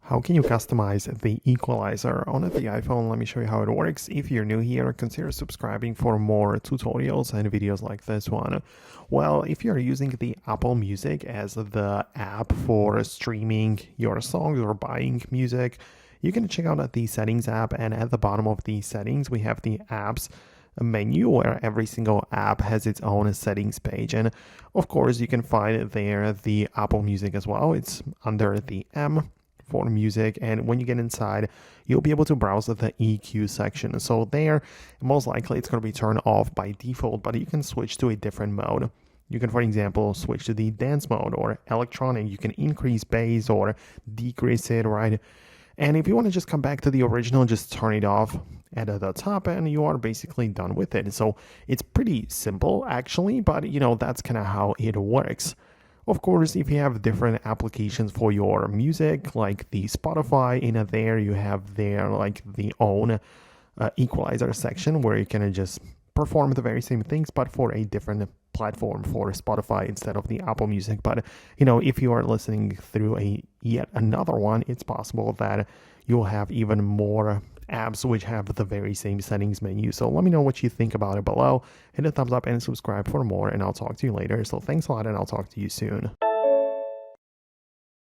How can you customize the equalizer on the iPhone? Let me show you how it works. If you're new here, consider subscribing for more tutorials and videos like this one. Well, if you're using the Apple Music as the app for streaming your songs or buying music, you can check out the settings app, and at the bottom of the settings, we have the apps menu where every single app has its own settings page. And of course, you can find there the Apple Music as well. It's under the M for music, and when you get inside you'll be able to browse the EQ section. So there, most likely it's going to be turned off by default, but you can switch to a different mode. You can, for example, switch to the dance mode or electronic. You can increase bass or decrease it, right? And if you want to just come back to the original, just turn it off at the top and you are basically done with it. So it's pretty simple actually, but that's kind of how it works. Of course, if you have different applications for your music, like the Spotify, in there you have there like the own equalizer section where you can just perform the very same things, but for a different platform, for Spotify instead of the Apple Music. But if you are listening through a yet another one, it's possible that you'll have even more apps which have the very same settings menu. So let me know what you think about it below. Hit a thumbs up and subscribe for more, and I'll talk to you later. So thanks a lot, and I'll talk to you soon.